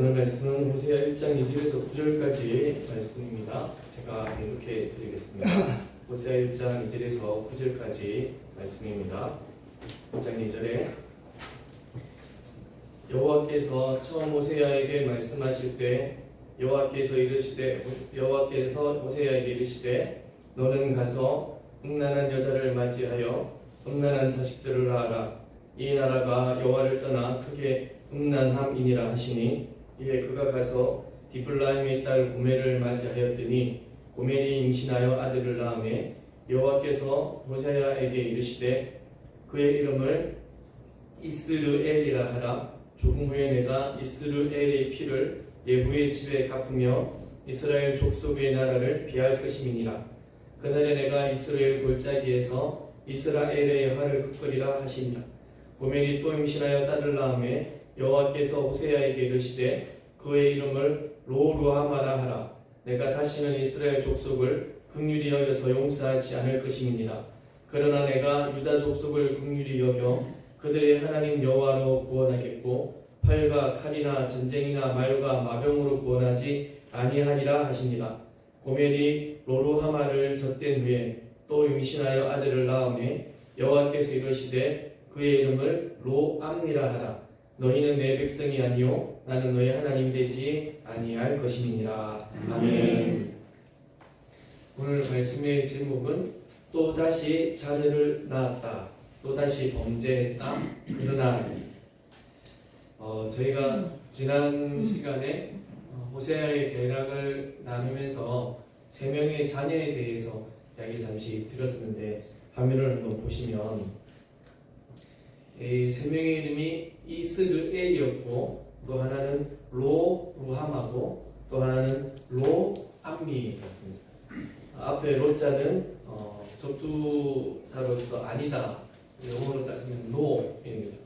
오늘 말씀은 호세아 1장 2절에서 9절까지 말씀입니다. 제가 읽게 드리겠습니다. 호세아 1장 2절에서 9절까지 말씀입니다. 1장 2절에 여호와께서 처음 호세아에게 말씀하실 때 여호와께서 호세아에게 이르시되 너는 가서 음란한 여자를 맞이하여 음란한 자식들을 낳아라. 이 나라가 여호와를 떠나 크게 음란함이니라 하시니 이에 그가 가서 디블라임의 딸 고멜을 맞이하였더니 고멜이 임신하여 아들을 낳으매 여호와께서 호세아에게 이르시되 그의 이름을 이스르엘이라 하라. 조금 후에 내가 이스르엘의 피를 예후의 집에 갚으며 이스라엘 족속의 나라를 피할 것임이니라. 그날에 내가 이스라엘 골짜기에서 이스라엘의 화를 끄끄리라 하시니라. 고멜이 또 임신하여 딸을 낳으매 여호와께서 호세아에게 이르시되 그의 이름을 로루하마라 하라. 내가 다시는 이스라엘 족속을 긍휼히 여겨서 용서하지 않을 것임이니라. 그러나 내가 유다 족속을 긍휼히 여겨 그들의 하나님 여호와로 구원하겠고 활과 칼이나 전쟁이나 말과 마병으로 구원하지 아니하리라 하시니라. 고멜이 로루하마를 젖된 후에 또 임신하여 아들을 낳으매 여호와께서 이르시되 그의 이름을 로암니라 하라. 너희는 내 백성이 아니요 나는 너의 하나님 되지 아니할 것임이니라. 아멘. 오늘 말씀의 제목은 또다시 자녀를 낳았다, 또다시 범죄했다, 그러나 저희가 지난 시간에 호세아의 대락을 나누면서 세 명의 자녀에 대해서 이야기 잠시 드렸었는데 화면을 한번 보시면 이 세 명의 이름이 이스르엘이었고 또 하나는 로루함하고 또 하나는 로암미였습니다. 앞에 로자는 접두사로서 아니다, 영어로 따지면 노인 거죠.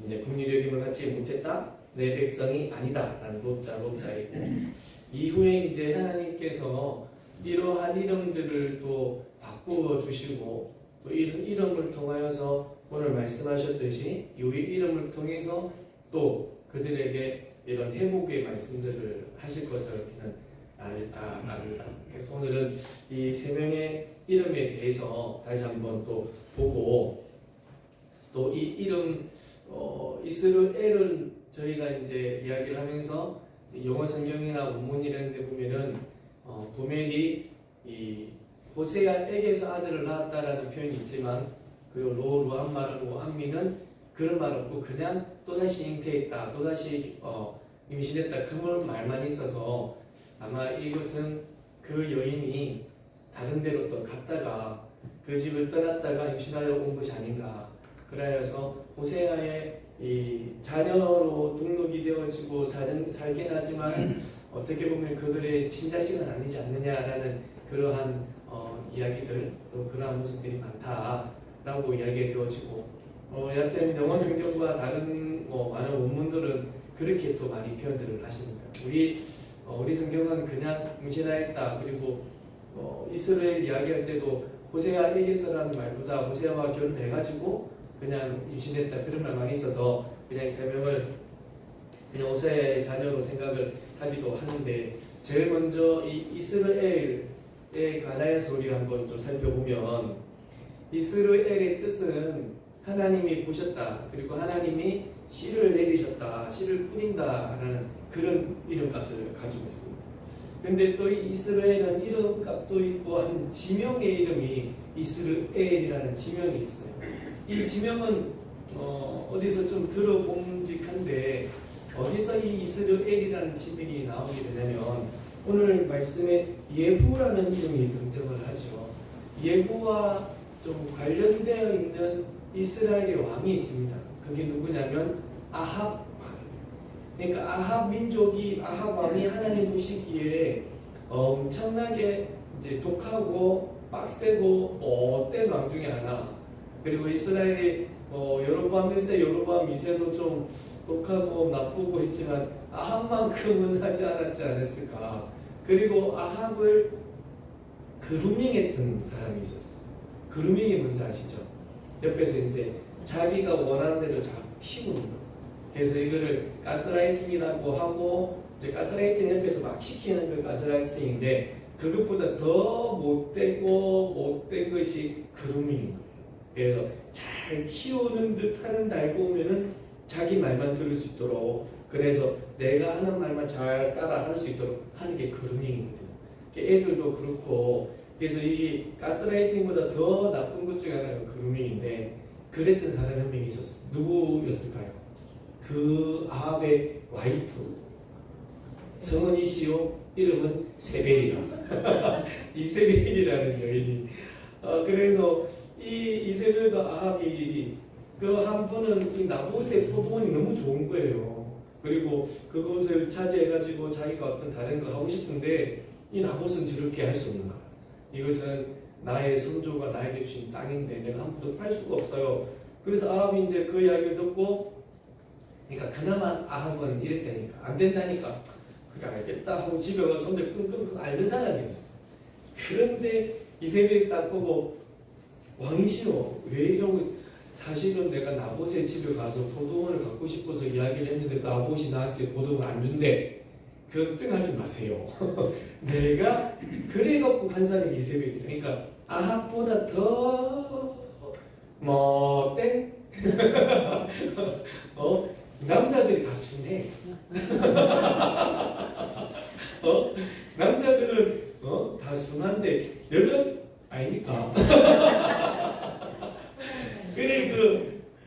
이제 긍휼히 여김을 갖지 못했다, 내 백성이 아니다 라는 로자이고, 이후에 이제 하나님께서 이러한 이름들을 또 바꾸어 주시고 또 이름을 통하여서 오늘 말씀하셨듯이 이 이름을 통해서 또 그들에게 이런 회복의 말씀들을 하실 것을 압니다. 그래서 오늘은 이 세 명의 이름에 대해서 다시 한번 또 보고, 또 이 이름 이스라엘은 저희가 이제 이야기를 하면서 영어 성경이나 원문 이런 데 보면은 고멜이 이 호세아에게서 아들을 낳았다라는 표현이 있지만 그리고 로루함마라고 암미는 그런 말 없고 그냥 또다시 잉태했다, 또다시 임신했다, 그런 말만 있어서 아마 이것은 그 여인이 다른 데로 또 갔다가 그 집을 떠났다가 임신하여 온 것이 아닌가. 그래서 호세아의 이 자녀로 등록이 되어지고 살긴 하지만 어떻게 보면 그들의 친자식은 아니지 않느냐라는 그러한 이야기들, 또 그러한 모습들이 많다라고 이야기가 되어지고, 여하튼 영어 성경과 다른 많은 원문들은 그렇게 또 많이 표현들을 하십니다. 우리 성경은 그냥 임신하였다, 그리고 이스라엘 이야기할 때도 호세아에게서라는 말보다 호세아와 결혼해가지고 그냥 임신했다, 그런 말 많이 있어서 그냥 세 명을 그냥 호세아의 자녀로 생각을 하기도 하는데, 제일 먼저 이 이스라엘에 관하여서 우리가 한번 좀 살펴보면, 이스라엘의 뜻은 하나님이 보셨다, 그리고 하나님이 씨를 내리셨다, 씨를 뿌린다라는 그런 이름값을 가지고 있습니다. 근데 또 이 이스라엘은 이름값도 있고 한 지명의 이름이 이스라엘이라는 지명이 있어요. 이 지명은 어디서 좀 들어봄직한데 어디서 이 이스라엘이라는 지명이 나오게 되냐면 오늘 말씀에 예후라는 이름이 등장을 하죠. 예후와 좀 관련되어 있는 이스라엘의 왕이 있습니다. 그게 누구냐면 아합 왕. 그러니까 아합 민족이, 아합 왕이 하나님 보시기에 엄청나게 이제 독하고 빡세고 못된 왕 중에 하나. 그리고 이스라엘이 여로보암 1세, 여로보암 2세도 좀 독하고 나쁘고 했지만 아합만큼은 하지 않았지 않았을까. 그리고 아합을 그루밍했던 사람이 있었어요. 그루밍이 뭔지 아시죠? 옆에서 이제 자기가 원하는 대로 자꾸 키우는 거. 그래서 이거를 가스라이팅이라고 하고 이제 가스라이팅 옆에서 막 시키는 그 가스라이팅인데 그것보다 더 못된 것이 그루밍인 거예요. 그래서 잘 키우는 듯 하는 날고 오면은 자기 말만 들을 수 있도록 그래서 내가 하는 말만 잘 따라 할 수 있도록 하는 게 그루밍이거든요. 애들도 그렇고 그래서 이 가스라이팅보다 더 나쁜 것 중에 하나가 그루밍인데 그랬던 사람이 한 명이 있었어요. 누구였을까요? 그 아합의 와이프 성은이시요 이름은 세벨이라 이 세벨이라는 여인이 그래서 이 이세벨과 아합이 그 한 번은 이 나봇의 포도원이 너무 좋은 거예요. 그리고 그것을 차지해가지고 자기가 어떤 다른 거 하고 싶은데 이 나봇은 저렇게 할 수 없는 거야. 이것은 나의 선조가 나에게 주신 땅인데 내가 함부로 팔 수가 없어요. 그래서 아합이 이제 그 이야기를 듣고 그러니까 그나마 아합은 이랬다니까 안 된다니까 그래 알겠다 하고 집에 가서 손들 끙끙 앓는 사람이었어. 그런데 이세벨이 딱 보고 왕이시오 왜 이러고 사실은 내가 나봇의 집에 가서 포도원을 갖고 싶어서 이야기를 했는데 나봇이 나한테 포도원을 안 준대. 걱정하지 마세요. 내가 그래갖고 간 사람이 이세벨이야. 그러니까 아합보다 더 땡? 남자들이 다 순해. 남자들은 다 순한데 여자 아니니까. 그래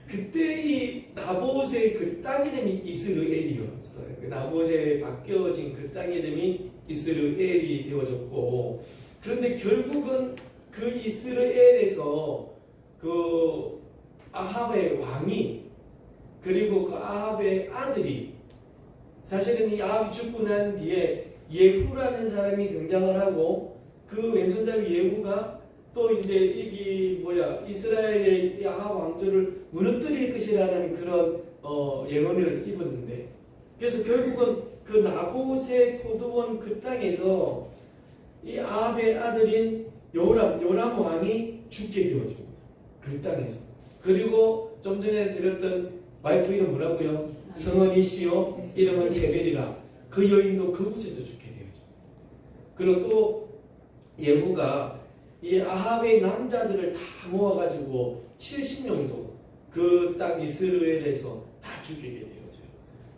그때 이 나봇의 그 땅 이름이 이스르엘이었어요. 나봇에 바뀌어진 그 땅 이름이 이스르엘이 되어졌고 그런데 결국은 그 이스라엘에서 그 아합의 왕이 그리고 그 아합의 아들이 사실은 이 아합이 죽고 난 뒤에 예후라는 사람이 등장을 하고 그 왼손잡이 예후가 또 이제 이스라엘의 아합 왕조를 무너뜨릴 것이라는 그런 예언을 입었는데 그래서 결국은 그 나봇의 포도원 그 땅에서 이 아합의 아들인 요람 왕이 죽게 되어집니다. 그 땅에서. 그리고 좀 전에 드렸던 와이프 이름 뭐라고요? 성은이시요 이름은 세벨이라 그 여인도 그곳에서 죽게 되어집니다. 그리고 또 예후가 이 아합의 남자들을 다 모아가지고 70명도 그 땅 이스라엘에서 다 죽이게 되어져요.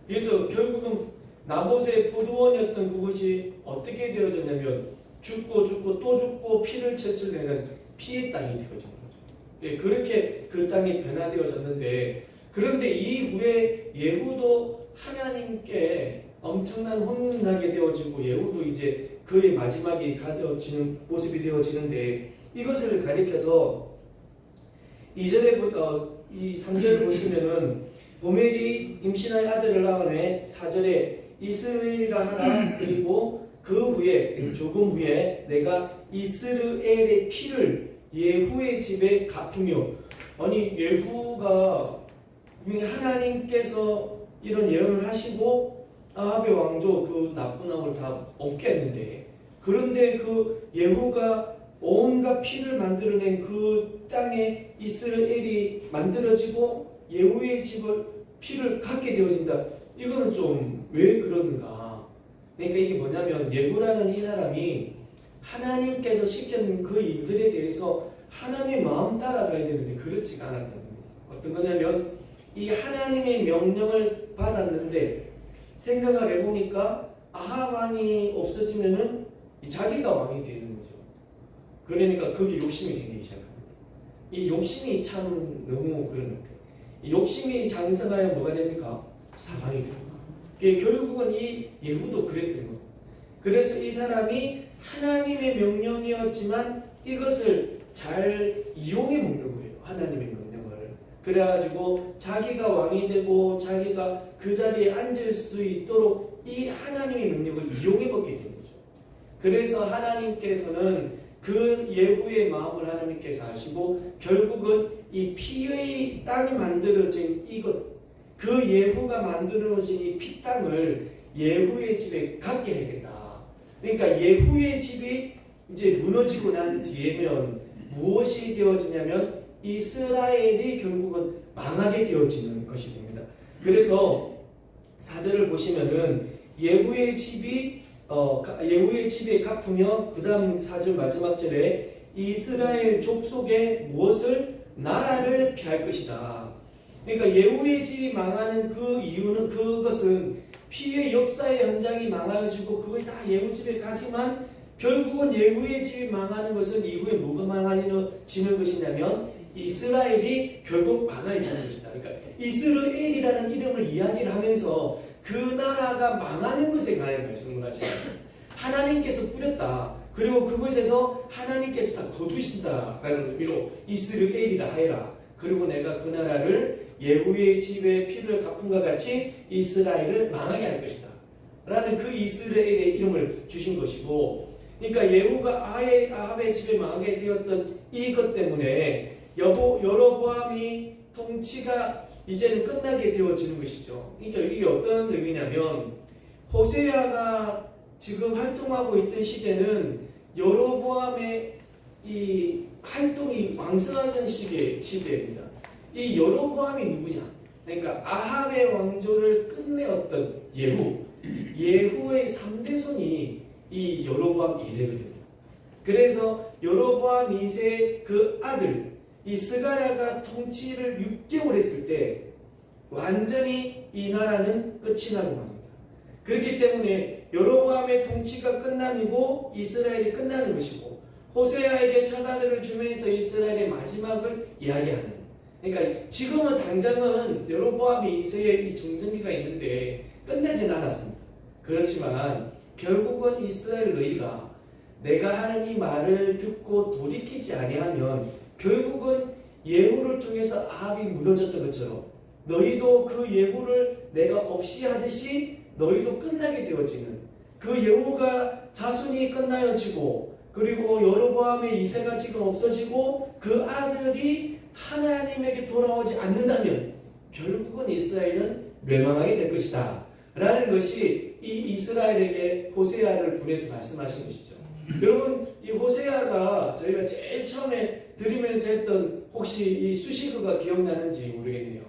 그래서 결국은 나봇의 포도원이었던 그곳이 어떻게 되어졌냐면 죽고 또 죽고 피를 철철 내는 피의 땅이 되어진 거죠. 예, 그렇게 그 땅이 변화되어졌는데 그런데 이후에 예후도 하나님께 엄청난 혼나게 되어지고 예후도 이제 그의 마지막이 가져지는 모습이 되어지는데 이것을 가리켜서 2절에 이 3절을 보시면은 고멜이 임신하여 아들을 낳으매 4절에 이스라엘이라 하라 그리고 그 후에 조금 후에 내가 이스라엘의 피를 예후의 집에 갚으며 아니 예후가 하나님께서 이런 예언을 하시고 아합의 왕조 그 나쁜 왕을 다 없게 했는데 그런데 그 예후가 온갖 피를 만들어낸 그 땅에 이스라엘이 만들어지고 예후의 집을 피를 갖게 되어진다. 이거는 좀 왜 그러는가? 그러니까 이게 뭐냐면 예후라는 이 사람이 하나님께서 시킨 그 일들에 대해서 하나님의 마음 따라가야 되는데 그렇지가 않았다는 겁니다. 어떤 거냐면 이 하나님의 명령을 받았는데 생각을 해보니까 아합 왕이 없어지면은 자기가 왕이 되는 거죠. 그러니까 거기 욕심이 생기기 시작합니다. 이 욕심이 참 너무 그런 것 같아요. 이 욕심이 장성하여 뭐가 됩니까? 사망이 됩니다. 결국은 이 예후도 그랬던 거예요. 그래서 이 사람이 하나님의 명령이었지만 이것을 잘 이용해 먹는 거예요. 하나님의 명령을. 그래가지고 자기가 왕이 되고 자기가 그 자리에 앉을 수 있도록 이 하나님의 명령을 이용해 먹게 되는 거죠. 그래서 하나님께서는 그 예후의 마음을 하나님께서 아시고 결국은 이 피의 땅이 만들어진 이것 그 예후가 만들어진 이 피땅을 예후의 집에 갖게 해야겠다. 그러니까 예후의 집이 이제 무너지고 난 뒤에면 무엇이 되어지냐면 이스라엘이 결국은 망하게 되어지는 것이 됩니다. 그래서 4절을 보시면은 예후의 집이 예후의 집에 갚으며 그 다음 4절 마지막 절에 이스라엘 족속에 무엇을 나라를 피할 것이다. 그러니까 예후의 집이 망하는 그 이유는 그것은 피의 역사의 현장이 망하여지고 그것이 다 예후 집에 가지만 결국은 예후의 집이 망하는 것은 이후에 뭐가 망하여지는 것이냐면 이스라엘이 결국 망하여지는 것이다. 그러니까 이스라엘이라는 이름을 이야기를 하면서 그 나라가 망하는 것에 관해 말씀을 하시는 하나님께서 뿌렸다. 그리고 그것에서 하나님께서 다 거두신다라는 의미로 이스라엘이라 하여라. 그리고 내가 그 나라를 예후의 집에 피를 갚음과 같이 이스라엘을 망하게 할 것이다. 라는 그 이스라엘의 이름을 주신 것이고, 그러니까 예후가 아합의 집에 망하게 되었던 이것 때문에 여로보암이 통치가 이제는 끝나게 되어지는 것이죠. 그러니까 이게 어떤 의미냐면 호세아가 지금 활동하고 있던 시대는 여로보암의 이 활동이 왕성하던 시대입니다. 이 여로보암이 누구냐? 그러니까 아합의 왕조를 끝내었던 예후의 3대 손이 이 여로보암 2세거든요. 그래서 여로보암 2세 그 아들 이 스가랴가 통치를 6개월 했을 때 완전히 이 나라는 끝이 나고 맙니다. 그렇기 때문에 여로보암의 통치가 끝남이고 이스라엘이 끝나는 것이고 호세아에게 첫 아들을 주면서 이스라엘의 마지막을 이야기하는, 그러니까 지금은 당장은 여로보암 2세의 이 정승기가 있는데 끝나진 않았습니다. 그렇지만 결국은 이스라엘 너희가 내가 하는 이 말을 듣고 돌이키지 아니하면 결국은 예후를 통해서 아합이 무너졌던 것처럼 너희도 그 예후를 내가 없이 하듯이 너희도 끝나게 되어지는, 그 예후가 자손이 끝나여지고 그리고 여로보암의 2세가 지금 없어지고 그 아들이 하나님에게 돌아오지 않는다면 결국은 이스라엘은 멸망하게 될 것이다 라는 것이 이 이스라엘에게 호세아를 보내서 말씀하신 것이죠. 여러분, 이 호세아가 저희가 제일 처음에 들으면서 했던 혹시 이 수식어가 기억나는지 모르겠네요.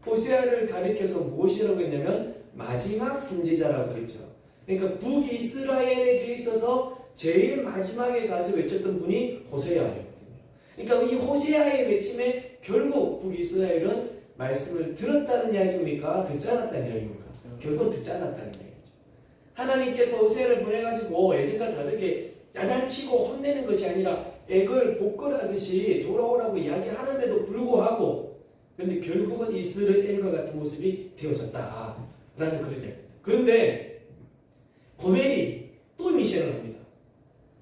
호세아를 가리켜서 무엇이라고 했냐면 마지막 선지자라고 했죠. 그러니까 북이스라엘에게 있어서 제일 마지막에 가서 외쳤던 분이 호세아였거든요. 그러니까 이 호세아의 외침에 결국 북이스라엘은 말씀을 들었다는 이야기입니까? 듣지 않았다는 이야기입니까? 결국은 듣지 않았다는 이야기죠. 하나님께서 호세아를 보내가지고 예전과 다르게 야단치고 혼내는 것이 아니라 액을 복걸하듯이 돌아오라고 이야기하는데도 불구하고 그런데 결국은 이스라엘과 같은 모습이 되어졌다라는 그런 이야기입니다. 그런데 고멜이 또 미션을 합니다.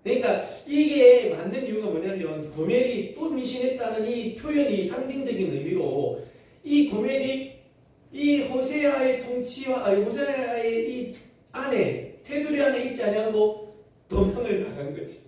그러니까 이게 만든 이유가 뭐냐면 고멜이 또 미신했다는 이 표현이 상징적인 의미로 이 고멜이 이 호세아의 통치와 호세아의 이 안에 테두리 안에 있지 아니하고 도망을 나간 거지.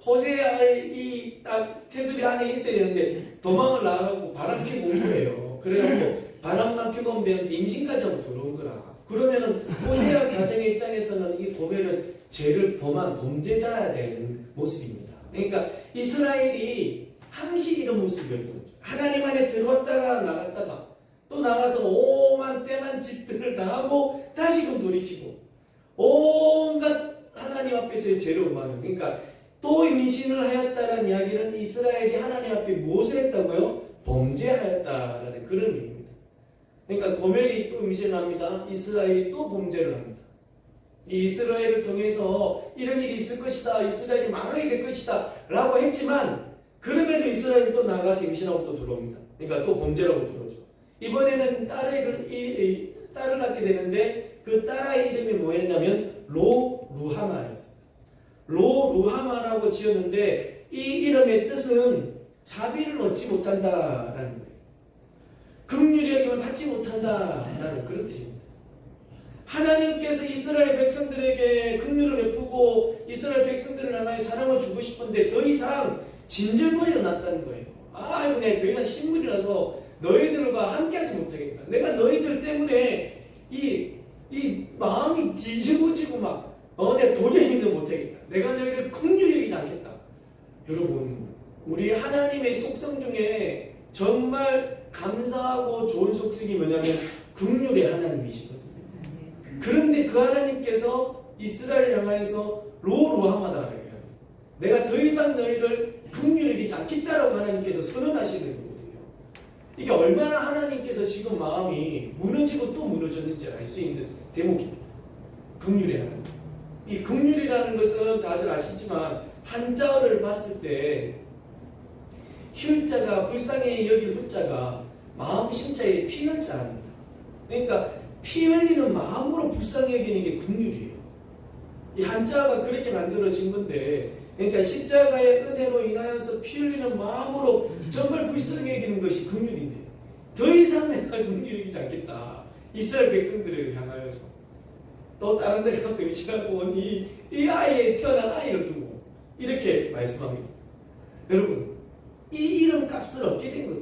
호세아의 이 딱 테두리 안에 있어야 되는데 도망을 나가고 바람 피고 온 거예요. 그래갖고 바람만 피고 오면 되는데 임신까지 하고 들어온 거라. 그러면은 호세아 가정의 입장에서는 이 고멜은 죄를 범한 범죄자야 되는 모습입니다. 그러니까 이스라엘이 항시 이런 모습이었던 거죠. 하나님 안에 들어왔다가 나갔다가 또 나가서 오만 때만 짓들을 당하고 다시금 돌이키고 온갖 하나님 앞에서의 죄를 범하는, 그러니까 또 임신을 하였다라는 이야기는 이스라엘이 하나님 앞에 무엇을 했다고요? 범죄하였다라는 그런 의미입니다. 그러니까 고멜이 또 임신을 합니다. 이스라엘이 또 범죄를 합니다. 이 이스라엘을 통해서 이런 일이 있을 것이다, 이스라엘이 망하게 될 것이다 라고 했지만 그럼에도 이스라엘이 또 나가서 임신하고 또 들어옵니다. 그러니까 또 범죄라고 들어오죠. 이번에는 딸을 낳게 되는데 그 딸의 이름이 뭐였냐면 로루하마였어요. 로루하마라고 지었는데 이 이름의 뜻은 자비를 얻지 못한다라는 거예요. 긍휼의 여김을 받지 못한다라는 그런 뜻입니다. 하나님께서 이스라엘 백성들에게 긍휼을 베푸고 이스라엘 백성들을 향하여 사랑을 주고 싶은데 더 이상 진절머리가 났다는 거예요. 아이고 내가 더 이상 신물이 나서 너희들과 함께하지 못하겠다. 내가 너희들 때문에 이 마음이 뒤집어지고 막 내가 도저히 못하겠다. 내가 너희를 긍휼히 여기지 않겠다. 여러분, 우리 하나님의 속성 중에 정말 감사하고 좋은 속성이 뭐냐면 긍휼의 하나님이시거든요. 그런데 그 하나님께서 이스라엘을 향하여서 로루하마다 내가 더 이상 너희를 긍휼히 여기지 않겠다라고 하나님께서 선언하시는 거거든요. 이게 얼마나 하나님께서 지금 마음이 무너지고 또 무너졌는지 알 수 있는 대목입니다. 긍휼의 하나님. 이 긍휼이라는 것은 다들 아시지만 한자어를 봤을 때 흉자가 불쌍히 여길 흉자가 마음 심자의 피혈자입니다. 그러니까 피 흘리는 마음으로 불쌍히 여기는 게 긍휼이에요. 이 한자가 그렇게 만들어진 건데, 그러니까 십자가의 은혜로 인하여서 피 흘리는 마음으로 정말 불쌍히 여기는 것이 긍휼인데, 더 이상 내가 긍휼히 여기지 않겠다. 이스라엘 백성들을 향하여서 또 다른 데 가서 의심하고 온 이 아이의 태어난 아이를 두고 이렇게 말씀합니다. 여러분, 이 이름 값을 얻게 된 것,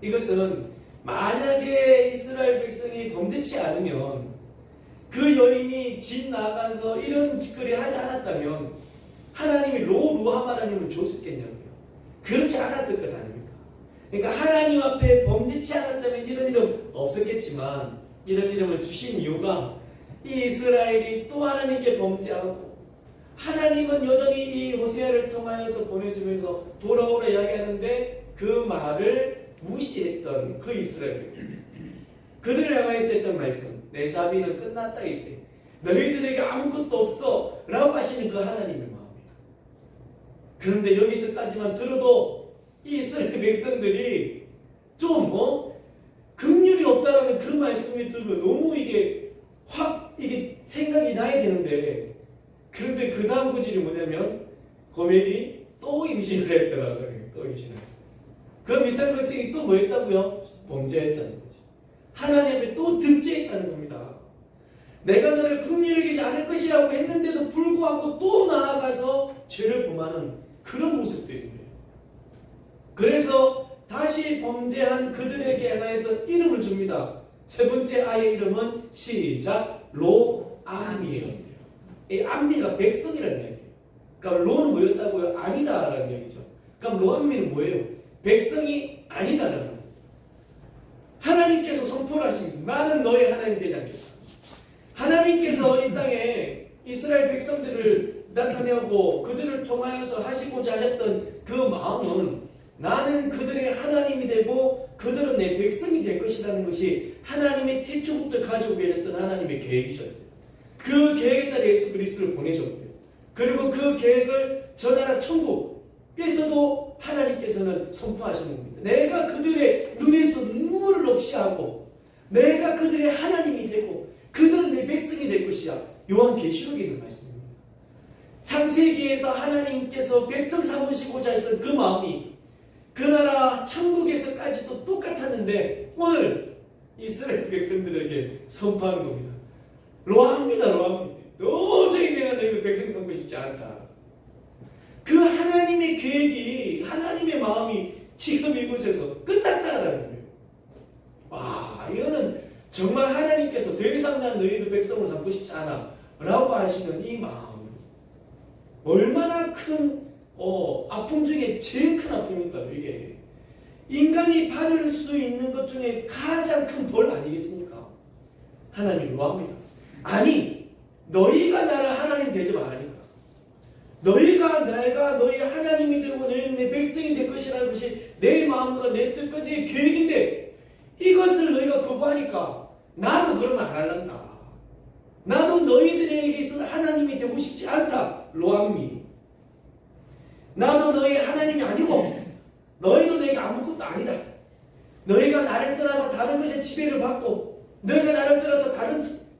이것은 만약에 이스라엘 백성이 범죄치 않으면, 그 여인이 집 나가서 이런 짓거리 하지 않았다면 하나님이 로루하마라님을 줬었겠냐고요. 그렇지 않았을 것 아닙니까? 그러니까 하나님 앞에 범죄치 않았다면 이런 이름 없었겠지만, 이런 이름을 주신 이유가 이 이스라엘이 또 하나님께 범죄하고, 하나님은 여전히 이 호세아를 통하여서 보내주면서 돌아오라 이야기하는데 그 말을 무시했던 그 이스라엘 백성, 그들을 향하여서 했던 말씀, 내 자비는 끝났다 이제 너희들에게 아무것도 없어 라고 하시는 그 하나님의 마음이에요. 그런데 여기서까지만 들어도 이 이스라엘 백성들이 좀 긍휼이 없다라는 그 말씀이 들으면 너무 이게 확 이게 생각이 나야 되는데, 그런데 그 다음 구절이 뭐냐면 고멜이 또 임신을 했더라고요. 또 임신을. 그럼 이스라엘 백성이 또 뭐 했다고요? 범죄했다는 거지. 하나님 앞에 또 등죄했다는 겁니다. 내가 너를 긍휼히 여기지 않을 것이라고 했는데도 불구하고 또 나아가서 죄를 범하는 그런 모습들인 거예요. 그래서 다시 범죄한 그들에게 하나에서 이름을 줍니다. 세 번째 아이의 이름은 시작 로암미예요. 이 암미가 백성이라는 얘기예요. 그러니까 로는 뭐였다고요? 아니다라는 얘기죠. 그럼 로암미는 뭐예요? 백성이 아니다라는 거예요. 하나님께서 선포를 하십니다. 나는 너의 하나님 되지 않겠다. 하나님께서 이 땅에 이스라엘 백성들을 나타내고 그들을 통하여서 하시고자 했던 그 마음은 나는 그들의 하나님이 되고 그들은 내 백성이 될 것이라는 것이 하나님의 태초부터 가지고 계셨던 하나님의 계획이셨어요. 그 계획에 따라 예수 그리스도를 보내셨고요. 그리고 그 계획을 저 나라 천국에서도 하나님께서는 선포하시는 겁니다. 내가 그들의 눈에서 눈물을 없이 하고 내가 그들의 하나님이 되고 그들은 내 백성이 될 것이야. 요한계시록에 있는 말씀입니다. 창세기에서 하나님께서 백성 삼으시고자 하셨던 그 마음이 그 나라 천국에서까지도 똑같았는데 오늘 이스라엘 백성들에게 선포하는 겁니다. 로합니다. 로합니다. 도저히 내가 너희를 백성 삼고 싶지 않다. 그 하나님의 계획이, 하나님의 마음이 지금 이곳에서 끝났다라는 거예요. 와, 이거는 정말 하나님께서 더 이상 난 너희들 백성을 삼고 싶지 않아 라고 하시는 이 마음, 얼마나 큰 아픔 중에 제일 큰 아픔일까요? 이게 인간이 받을 수 있는 것 중에 가장 큰 벌 아니겠습니까? 하나님이 로합니다. 아니, 너희가 나를 하나님 되지 말라니까. 너희가 내가 너희 하나님이 되고 너희는 내 백성이 될 것이라는 것이 내 마음과 내 뜻과 내 계획인데 이것을 너희가 거부하니까 나도 그러면 안 할란다. 나도 너희들에게 있어서 하나님이 되고 싶지 않다. 로암미. 나도 너희 하나님이 아니고 너희도 너희가 아무것도 아니다. 너희가 나를 떠나서 다른 것에 지배를 받고 너희가 나를 떠나서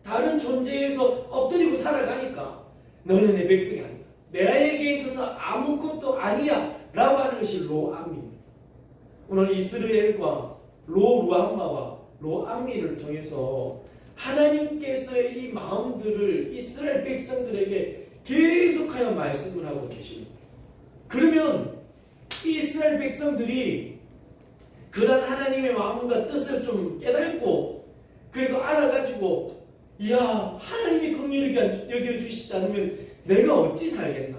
다른 존재에서 엎드리고 살아가니까 너희는 내 백성이 아니다. 내에게 있어서 아무것도 아니야 라고 하는 것이 로암미입니다. 오늘 이스라엘과 로루암마와 로암미를 통해서 하나님께서의 이 마음들을 이스라엘 백성들에게 계속하여 말씀을 하고 계십니다. 그러면 이 이스라엘 백성들이 그런 하나님의 마음과 뜻을 좀 깨닫고 그리고 알아가지고 이야, 하나님이 긍휼히 여겨주시지 않으면 내가 어찌 살겠나?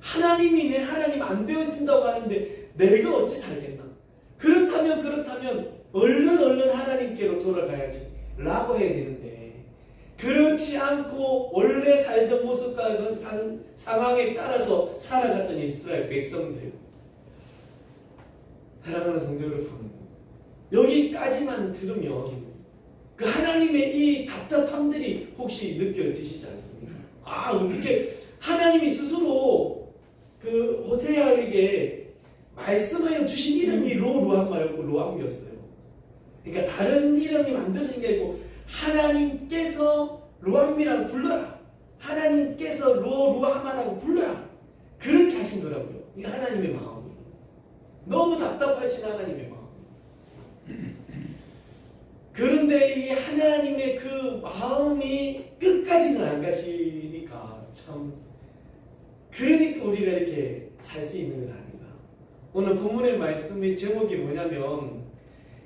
하나님이 내 하나님 안 되어진다고 하는데 내가 어찌 살겠나? 그렇다면 얼른 하나님께로 돌아가야지 라고 해야 되는데, 그렇지 않고 원래 살던 모습과 그 상황에 따라서 살아갔던 이스라엘 백성들, 사랑하는 성도 여러분, 여기까지만 들으면 그 하나님의 이 답답함들이 혹시 느껴지시지 않습니까? 어떻게 하나님이 스스로 그 호세아에게 말씀하여 주신 이름이 루함마였고 루함이었어요. 그러니까 다른 이름이 만들어진 게 아니고 하나님께서 루함이라고 불러라, 하나님께서 루함마라고 불러라, 그렇게 하신 거라고요. 이 하나님의 마음이 너무 답답하신 하나님의 마음. 그런데 이 하나님의 그 마음이 끝까지는 안 가시니까 참, 그러니까 우리가 이렇게 살 수 있는 것 아닌가. 오늘 본문의 말씀의 제목이 뭐냐면,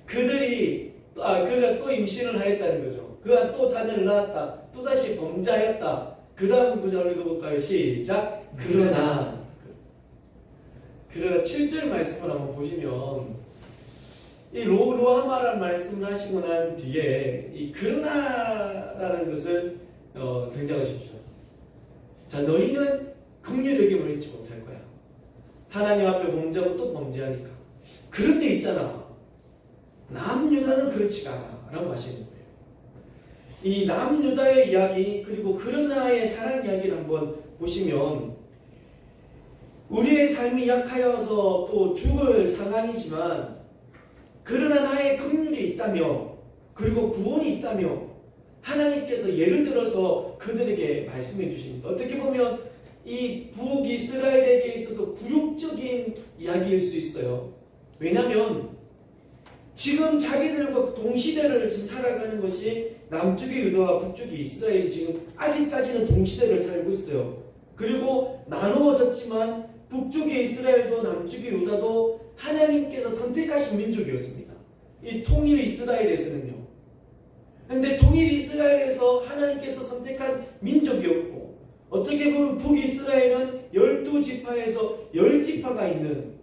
그가 또 임신을 하였다는 거죠. 그가 또 자녀를 낳았다, 또다시 범죄하였다. 그 다음 구절 읽어볼까요? 시작. 그러나 7절 말씀을 한번 보시면, 이 루함마라는 말씀을 하시고 난 뒤에 이 그러나라는 것을 등장을 시키셨어요. 자, 너희는 긍휼히 여김을 잊지 못할 거야. 하나님 앞에 범죄하고 또 범죄하니까. 그런데 있잖아, 남유다는 그렇지가 않아 라고 하시는 거예요. 이 남유다의 이야기, 그리고 그러나의 사랑 이야기를 한번 보시면, 우리의 삶이 약하여서 또 죽을 상황이지만, 그러나 나의 긍휼이 있다며, 그리고 구원이 있다며 하나님께서 예를 들어서 그들에게 말씀해 주십니다. 어떻게 보면 이 북이스라엘에게 있어서 굴욕적인 이야기일 수 있어요. 왜냐하면 지금 자기들과 동시대를 지금 살아가는 것이 남쪽의 유다와 북쪽의 이스라엘이 지금 아직까지는 동시대를 살고 있어요. 그리고 나누어졌지만 북쪽의 이스라엘도 남쪽의 유다도 하나님께서 선택하신 민족이었습니다. 이 통일 이스라엘에서는요. 그런데 통일 이스라엘에서 하나님께서 선택한 민족이었고, 어떻게 보면 북이스라엘은 12지파에서 10지파가 있는,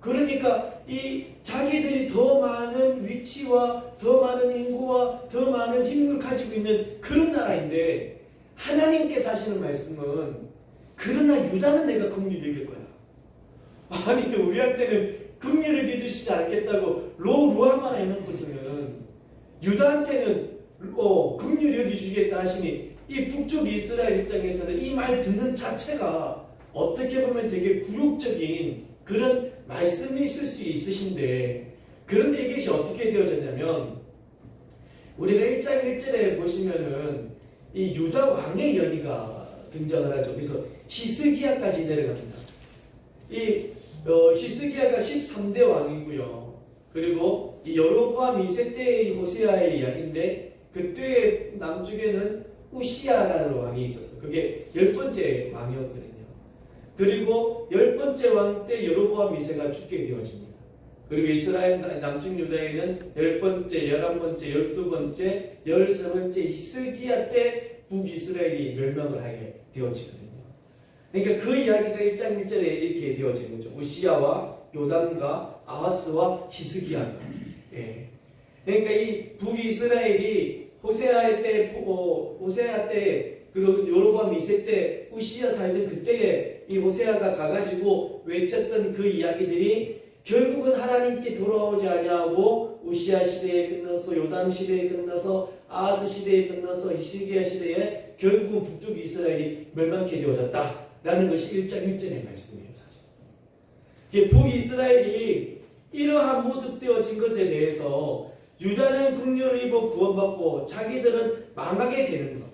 그러니까 이 자기들이 더 많은 위치와 더 많은 인구와 더 많은 힘을 가지고 있는 그런 나라인데, 하나님께서 하시는 말씀은 그러나 유다는 내가 긍휼히 여길 거야. 아니, 우리한테는 긍휼히 여겨주시지 않겠다고 루함마라 해놓고서는 유다한테는 긍휼히 여겨주시겠다 하시니, 이 북쪽 이스라엘 입장에서는 이 말 듣는 자체가 어떻게 보면 되게 굴욕적인 그런 말씀이 있을 수 있으신데, 그런데 이것이 어떻게 되어졌냐면, 우리가 1장 1절에 보시면은 이 유다 왕의 이야기가 등장을 하죠. 그래서 히스기야까지 내려갑니다. 이 히스기야가 13대 왕이고요. 그리고 이 여로보암 2세 때의 호세아의 이야기인데, 그때 남쪽에는 우시야라는 왕이 있었어요. 그게 10번째 왕이었거든요. 그리고 10번째 왕 때 여로보암 2세가 죽게 되어집니다. 그리고 이스라엘 남쪽 유다에는 10번째, 11번째, 12번째, 13번째 히스기야 때 북이스라엘이 멸망을 하게 되어지거든요. 그러니까 그 이야기가 1장 1절에 이렇게 되어지는 거죠. 우시야와 요담과 아하스와 히스기야가. 그러니까 이 북이스라엘이 호세아 때 그리고 여로보암 2세 때 우시야 살던 그때에 이 호세아가 가가지고 외쳤던 그 이야기들이 결국은 하나님께 돌아오지 아니하고 우시야 시대에 끝나서 요담 시대에 끝나서 아하스 시대에 끝나서 히스기야 시대에 결국은 북쪽 이스라엘이 멸망케 되어졌다라는 것이 1장 1절의 말씀이에요. 사실 북이스라엘이 이러한 모습되어진 것에 대해서 유다는 긍휼을 입어 구원받고 자기들은 망하게 되는 것.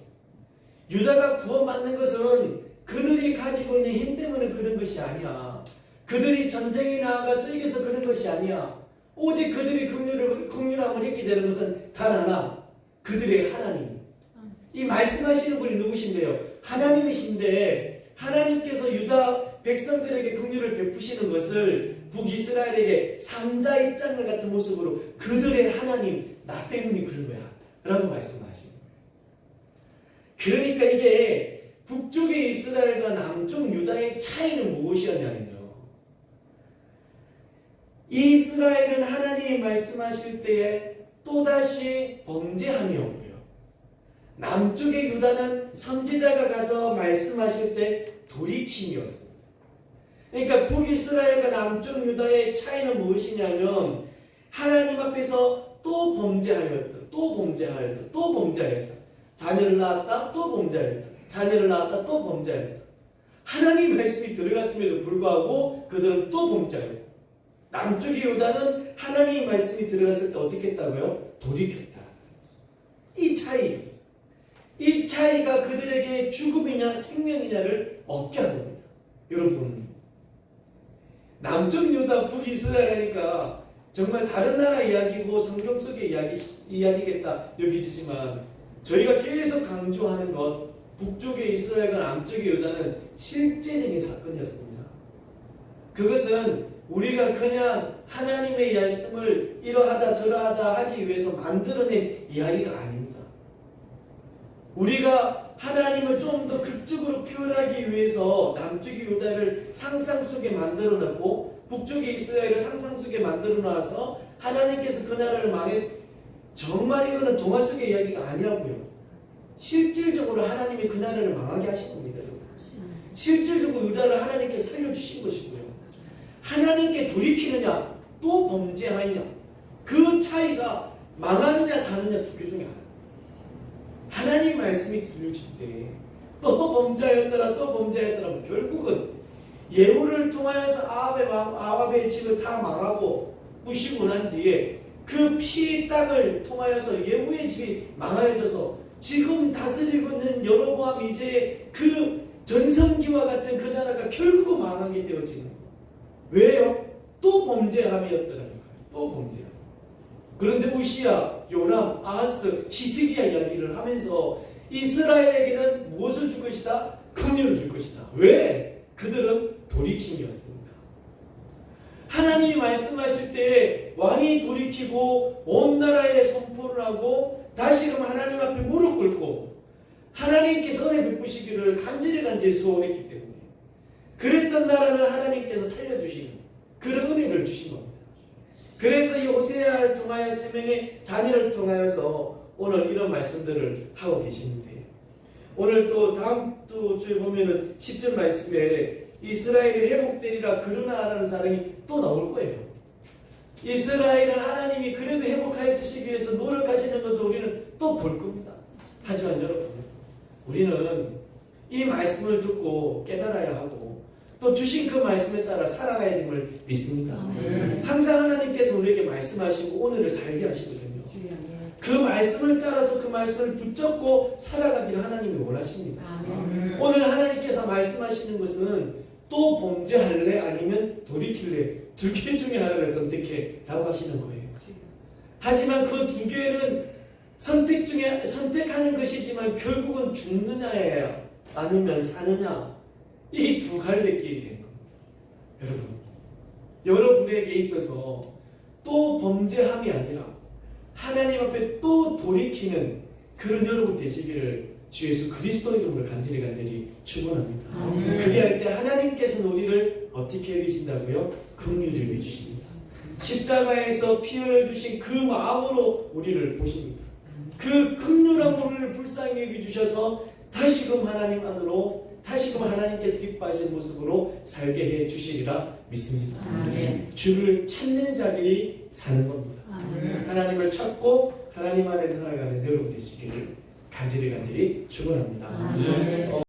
유다가 구원받는 것은 그들이 가지고 있는 힘 때문에 그런 것이 아니야. 그들이 전쟁에 나아가서 이겨서 그런 것이 아니야. 오직 그들이 긍휼함을 입게 되는 것은 단 하나, 그들의 하나님. 이 말씀하시는 분이 누구신데요? 하나님이신데, 하나님께서 유다 백성들에게 긍휼을 베푸시는 것을 북이스라엘에게 상자 입장과 같은 모습으로 그들의 하나님, 나 때문에 그런 거야 라고 말씀하시는 거예요. 그러니까 이게 북쪽의 이스라엘과 남쪽 유다의 차이는 무엇이었냐면요, 이스라엘은 하나님이 말씀하실 때에 또다시 범죄함이 없고요. 남쪽의 유다는 선지자가 가서 말씀하실 때 돌이킴이었습니다. 그러니까 북이스라엘과 남쪽 유다의 차이는 무엇이냐면 하나님 앞에서 또 범죄하였다. 또 범죄하였다. 또 범죄하였다. 자녀를 낳았다. 또 범죄하였다. 자녀를 낳았다. 또 범죄하였다. 하나님 말씀이 들어갔음에도 불구하고 그들은 또 범죄하였다. 남쪽의 유다는 하나님 말씀이 들어갔을 때 어떻게 했다고요? 돌이켰다. 이 차이였어요. 이 차이가 그들에게 죽음이냐 생명이냐를 얻게 한 겁니다. 여러분, 남쪽 유다 북이스라엘 하니까 정말 다른 나라 이야기고 성경 속의 이야기겠다 여기지만 저희가 계속 강조하는 것 북쪽의 이스라엘과 남쪽의 유다는 실제적인 사건이었습니다. 그것은 우리가 그냥 하나님의 말씀을 이러하다 저러하다 하기 위해서 만들어낸 이야기가 아닙니다. 우리가 하나님을 좀 더 극적으로 표현하기 위해서 남쪽의 유다를 상상 속에 만들어 놨고 북쪽의 이스라엘을 상상 속에 만들어 놔서 하나님께서 그 나라를 정말 이거는 동화 속의 이야기가 아니라고요. 실질적으로 하나님이 그 나라를 망하게 하신 겁니다. 실질적으로 유다를 하나님께서 살려주신 것이고요. 하나님께 돌이키느냐 또 범죄하느냐 그 차이가 망하느냐 사느냐 두 개 중에 하나. 하나님 말씀이 들려질 때 또 범죄하였더라 또 범죄하였더라 결국은 예후를 통하여서 아합의 집을 다 망하고 부시고 난 뒤에 그 피 땅을 통하여서 예후의 집이 망하여져서 지금 다스리고 있는 여로보암 2세의 그 전성기와 같은 그 나라가 결국은 망하게 되어지는 거예요. 왜요? 또 범죄함이었더라니까요. 또 범죄함. 그런데 우시야, 요람, 아하스, 히스기야 이야기를 하면서 이스라엘에게는 무엇을 줄 것이다? 긍휼을 줄 것이다. 왜? 그들은 돌이킴이었습니다. 하나님이 말씀하실 때 왕이 돌이키고 온 나라에 선포를 하고 다시금 하나님 앞에 무릎 꿇고 하나님께서 은혜 베푸시기를 간절히 소원했기 때문에 그랬던 나라는 하나님께서 살려주시는 그런 은혜를 주신 겁니다. 그래서 이 호세아를 통하여 세 명의 자녀를 통하여서 오늘 이런 말씀들을 하고 계시는데 오늘 또 다음 주에 보면은 10절 말씀에 이스라엘이 회복되리라 그러나라는 사람이 또 나올 거예요. 이스라엘은 하나님이 그래도 회복하여 주시기 위해서 노력하시는 것을 우리는 또 볼 겁니다. 하지만 여러분, 우리는 이 말씀을 듣고 깨달아야 하고 또 주신 그 말씀에 따라 살아가야 됨을 믿습니다. 항상 하나님께서 우리에게 말씀하시고 오늘을 살게 하시거든요. 그 말씀을 따라서 그 말씀을 붙잡고 살아가기를 하나님이 원하십니다. 오늘 하나님께서 말씀하시는 것은 또 범죄할래 아니면 돌이킬래 두 개 중에 하나를 선택해 라고 하시는 거예요. 하지만 그 두 개는 선택하는 것이지만 결국은 죽느냐야 아니면 사느냐 이 두 갈래 길이 되는 겁니다. 여러분에게 있어서 또 범죄함이 아니라 하나님 앞에 또 돌이키는 그런 여러분 되시기를 주 예수 그리스도 이름으로 간절히 축원합니다. 그리 할 때 하나님께서는 우리를 어떻게 여기신다고요? 긍휼히 여기십니다. 십자가에서 피 흘려주신 그 마음으로 우리를 보십니다. 그 긍휼함으로 우리를 불쌍히 여기주셔서 다시금 하나님 안으로 다시금 하나님께서 기뻐하시는 모습으로 살게 해 주시리라 믿습니다. 주를 찾는 자들이 사는 겁니다. 하나님을 찾고 하나님 안에서 살아가는 여러분 되시기를 간절히 축원합니다.